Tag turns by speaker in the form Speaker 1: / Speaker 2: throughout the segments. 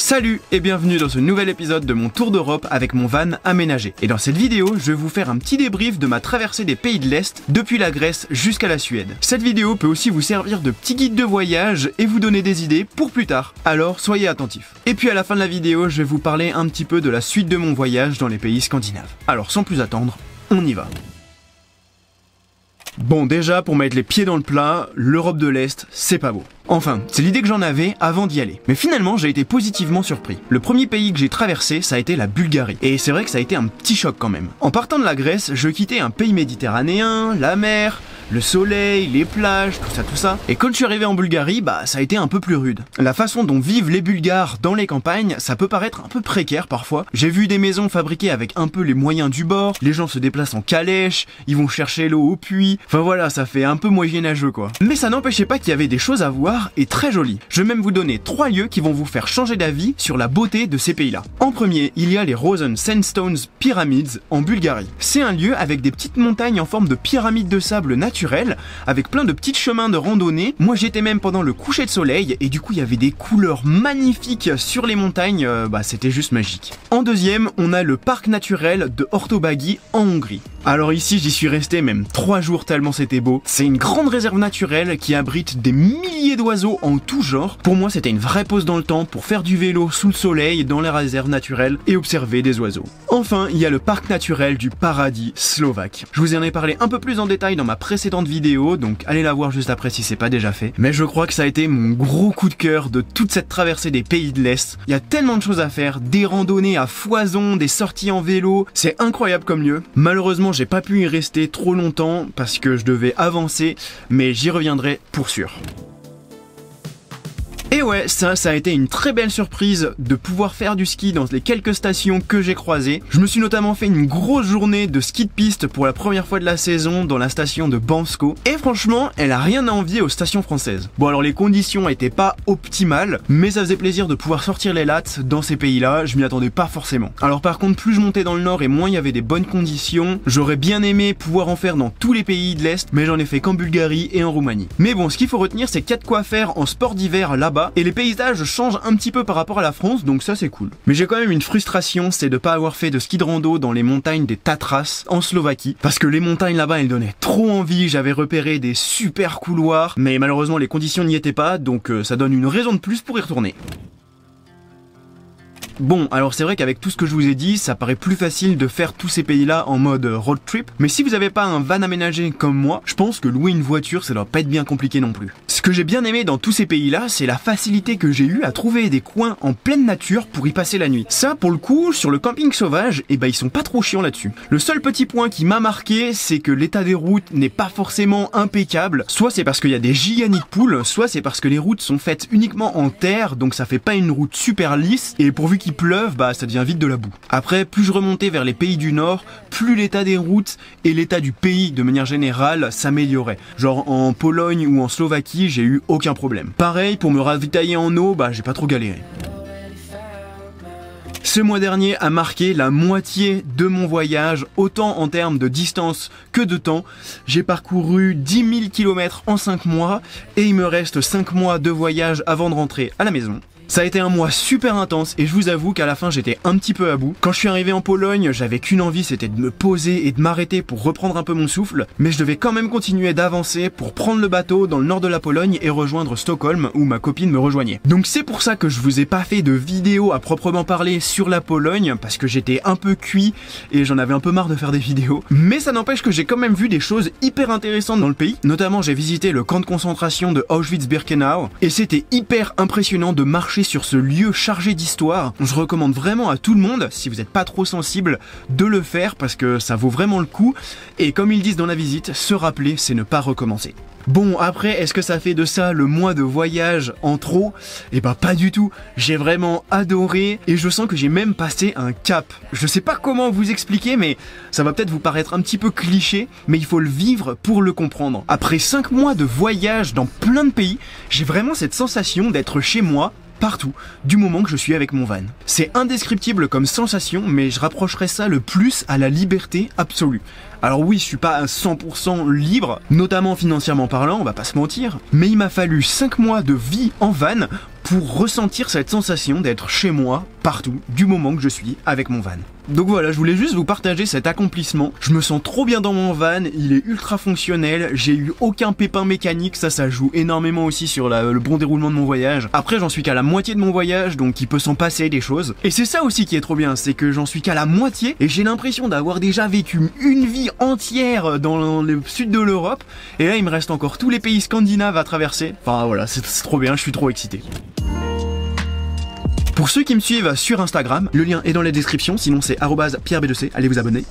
Speaker 1: Salut et bienvenue dans ce nouvel épisode de mon tour d'Europe avec mon van aménagé. Et dans cette vidéo, je vais vous faire un petit débrief de ma traversée des pays de l'Est depuis la Grèce jusqu'à la Suède. Cette vidéo peut aussi vous servir de petit guide de voyage et vous donner des idées pour plus tard, alors soyez attentifs. Et puis à la fin de la vidéo, je vais vous parler un petit peu de la suite de mon voyage dans les pays scandinaves. Alors sans plus attendre, on y va. Bon, déjà, pour mettre les pieds dans le plat, l'Europe de l'Est, c'est pas beau. Enfin, c'est l'idée que j'en avais avant d'y aller. Mais finalement, j'ai été positivement surpris. Le premier pays que j'ai traversé, ça a été la Bulgarie. Et c'est vrai que ça a été un petit choc quand même. En partant de la Grèce, je quittais un pays méditerranéen, la mer, le soleil, les plages, tout ça. Et quand je suis arrivé en Bulgarie, ça a été un peu plus rude. La façon dont vivent les Bulgares dans les campagnes, ça peut paraître un peu précaire parfois. J'ai vu des maisons fabriquées avec un peu les moyens du bord, les gens se déplacent en calèche, ils vont chercher l'eau au puits. Enfin voilà, ça fait un peu moyenâgeux quoi. Mais ça n'empêchait pas qu'il y avait des choses à voir et très jolies. Je vais même vous donner 3 lieux qui vont vous faire changer d'avis sur la beauté de ces pays-là. En premier, il y a les Rosen Sandstones Pyramids en Bulgarie. C'est un lieu avec des petites montagnes en forme de pyramides de sable naturelles, avec plein de petits chemins de randonnée. Moi j'étais même pendant le coucher de soleil et du coup il y avait des couleurs magnifiques sur les montagnes, c'était juste magique. En deuxième, on a le parc naturel de Ortobágy en Hongrie. Alors ici j'y suis resté même 3 jours tellement c'était beau. C'est une grande réserve naturelle qui abrite des milliers d'oiseaux en tout genre. Pour moi c'était une vraie pause dans le temps pour faire du vélo sous le soleil dans les réserves naturelles et observer des oiseaux. Enfin il y a le parc naturel du paradis slovaque. Je vous en ai parlé un peu plus en détail dans ma précédente vidéo, donc allez la voir juste après si c'est pas déjà fait. Mais je crois que ça a été mon gros coup de cœur de toute cette traversée des pays de l'Est. Il y a tellement de choses à faire, des randonnées à foison, des sorties en vélo, c'est incroyable comme lieu. Malheureusement j'ai pas pu y rester trop longtemps parce que je devais avancer, mais j'y reviendrai pour sûr. Et ouais, ça a été une très belle surprise de pouvoir faire du ski dans les quelques stations que j'ai croisées. Je me suis notamment fait une grosse journée de ski de piste pour la première fois de la saison dans la station de Bansko. Et franchement, elle a rien à envier aux stations françaises. Bon alors les conditions étaient pas optimales, mais ça faisait plaisir de pouvoir sortir les lattes dans ces pays-là, je m'y attendais pas forcément. Alors par contre, plus je montais dans le nord et moins il y avait des bonnes conditions, j'aurais bien aimé pouvoir en faire dans tous les pays de l'Est, mais j'en ai fait qu'en Bulgarie et en Roumanie. Mais bon, ce qu'il faut retenir, c'est qu'il y a de quoi faire en sport d'hiver là-bas, et les paysages changent un petit peu par rapport à la France, donc ça c'est cool. Mais j'ai quand même une frustration, c'est de pas avoir fait de ski de rando dans les montagnes des Tatras en Slovaquie, parce que les montagnes là-bas elles donnaient trop envie, j'avais repéré des super couloirs, mais malheureusement les conditions n'y étaient pas, donc ça donne une raison de plus pour y retourner. Bon, alors c'est vrai qu'avec tout ce que je vous ai dit, ça paraît plus facile de faire tous ces pays-là en mode road trip, mais si vous avez pas un van aménagé comme moi, je pense que louer une voiture, ça doit pas être bien compliqué non plus. Ce que j'ai bien aimé dans tous ces pays-là, c'est la facilité que j'ai eue à trouver des coins en pleine nature pour y passer la nuit. Ça, pour le coup, sur le camping sauvage, ils sont pas trop chiants là-dessus. Le seul petit point qui m'a marqué, c'est que l'état des routes n'est pas forcément impeccable. Soit c'est parce qu'il y a des giganites poules, soit c'est parce que les routes sont faites uniquement en terre, donc ça fait pas une route super lisse, et pourvu qu'il pleuve, ça devient vite de la boue. Après, plus je remontais vers les pays du Nord, plus l'état des routes et l'état du pays de manière générale s'améliorait. Genre en Pologne ou en Slovaquie, j'ai eu aucun problème. Pareil, pour me ravitailler en eau, j'ai pas trop galéré. Ce mois dernier a marqué la moitié de mon voyage, autant en termes de distance que de temps. J'ai parcouru 10 000 km en 5 mois et il me reste 5 mois de voyage avant de rentrer à la maison. Ça a été un mois super intense et je vous avoue qu'à la fin j'étais un petit peu à bout. Quand je suis arrivé en Pologne, j'avais qu'une envie, c'était de me poser et de m'arrêter pour reprendre un peu mon souffle, mais je devais quand même continuer d'avancer pour prendre le bateau dans le nord de la Pologne et rejoindre Stockholm où ma copine me rejoignait. Donc c'est pour ça que je vous ai pas fait de vidéo à proprement parler sur la Pologne, parce que j'étais un peu cuit et j'en avais un peu marre de faire des vidéos. Mais ça n'empêche que j'ai quand même vu des choses hyper intéressantes dans le pays. Notamment j'ai visité le camp de concentration de Auschwitz-Birkenau et c'était hyper impressionnant de marcher sur ce lieu chargé d'histoire. Je recommande vraiment à tout le monde, si vous n'êtes pas trop sensible, de le faire parce que ça vaut vraiment le coup. Et comme ils disent dans la visite, se rappeler, c'est ne pas recommencer. Bon, après, est-ce que ça fait de ça le mois de voyage en trop? Pas du tout. J'ai vraiment adoré et je sens que j'ai même passé un cap. Je sais pas comment vous expliquer, mais ça va peut-être vous paraître un petit peu cliché, mais il faut le vivre pour le comprendre. Après 5 mois de voyage dans plein de pays, j'ai vraiment cette sensation d'être chez moi, partout, du moment que je suis avec mon van. C'est indescriptible comme sensation, mais je rapprocherais ça le plus à la liberté absolue. Alors oui, je suis pas à 100% libre, notamment financièrement parlant, on va pas se mentir, mais il m'a fallu 5 mois de vie en van pour ressentir cette sensation d'être chez moi, partout, du moment que je suis avec mon van. Donc voilà, je voulais juste vous partager cet accomplissement. Je me sens trop bien dans mon van, il est ultra fonctionnel, j'ai eu aucun pépin mécanique, ça joue énormément aussi sur le bon déroulement de mon voyage. Après j'en suis qu'à la moitié de mon voyage, donc il peut s'en passer des choses. Et c'est ça aussi qui est trop bien, c'est que j'en suis qu'à la moitié et j'ai l'impression d'avoir déjà vécu une vie entière dans le sud de l'Europe. Et là il me reste encore tous les pays scandinaves à traverser. Enfin voilà, c'est trop bien, je suis trop excité. Pour ceux qui me suivent sur Instagram, le lien est dans la description, sinon c'est @pierreb2c, allez vous abonner.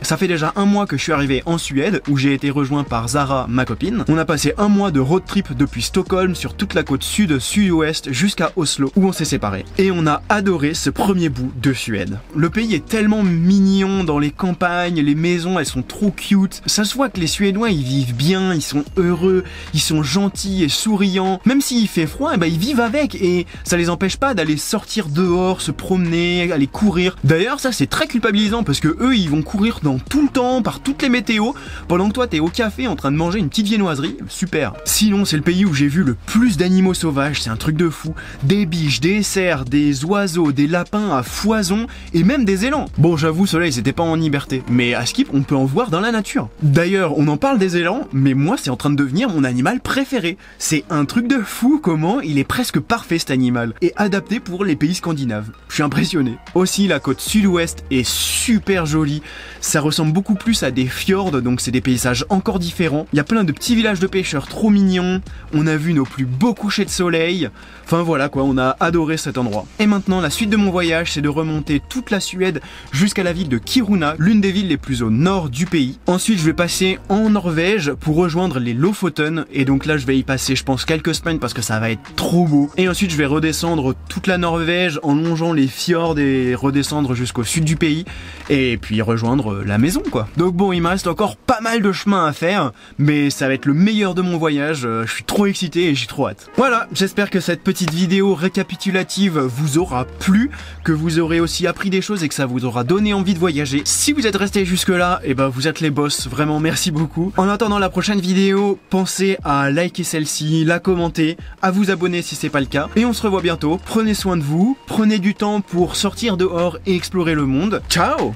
Speaker 1: Ça fait déjà un mois que je suis arrivé en Suède, où j'ai été rejoint par Zara, ma copine. On a passé un mois de road trip depuis Stockholm sur toute la côte sud-sud-ouest jusqu'à Oslo, où on s'est séparés. Et on a adoré ce premier bout de Suède. Le pays est tellement mignon dans les campagnes, les maisons elles sont trop cute. Ça se voit que les Suédois ils vivent bien, ils sont heureux, ils sont gentils et souriants. Même s'il fait froid, ils vivent avec et ça les empêche pas d'aller sortir dehors, se promener, aller courir. D'ailleurs ça c'est très culpabilisant parce que eux ils vont courir dans tout le temps, par toutes les météos, pendant que toi t'es au café en train de manger une petite viennoiserie. Super. Sinon c'est le pays où j'ai vu le plus d'animaux sauvages, c'est un truc de fou. Des biches, des cerfs, des oiseaux, des lapins à foison et même des élans. Bon j'avoue ceux-là ils étaient pas en liberté, mais à Skip on peut en voir dans la nature. D'ailleurs on en parle des élans, mais moi c'est en train de devenir mon animal préféré. C'est un truc de fou comment il est presque parfait cet animal et adapté pour les pays scandinaves. Je suis impressionné. Aussi la côte sud-ouest est super jolie, ça ressemble beaucoup plus à des fjords, donc c'est des paysages encore différents. Il y a plein de petits villages de pêcheurs trop mignons, on a vu nos plus beaux couchers de soleil, enfin voilà quoi, on a adoré cet endroit. Et maintenant la suite de mon voyage c'est de remonter toute la Suède jusqu'à la ville de Kiruna, l'une des villes les plus au nord du pays. Ensuite je vais passer en Norvège pour rejoindre les Lofoten, et donc là je vais y passer je pense quelques semaines parce que ça va être trop beau. Et ensuite je vais redescendre toute la Norvège en longeant les fjords et redescendre jusqu'au sud du pays et puis rejoindre la maison quoi. Donc bon il me reste encore pas mal de chemin à faire mais ça va être le meilleur de mon voyage, je suis trop excité et j'ai trop hâte. Voilà, j'espère que cette petite vidéo récapitulative vous aura plu, que vous aurez aussi appris des choses et que ça vous aura donné envie de voyager. Si vous êtes resté jusque là, et vous êtes les boss, vraiment merci beaucoup. En attendant la prochaine vidéo, pensez à liker celle-ci, la commenter, à vous abonner si c'est pas le cas et on se revoit bientôt. Prenez soin de vous, prenez du temps pour sortir dehors et explorer le monde. Ciao!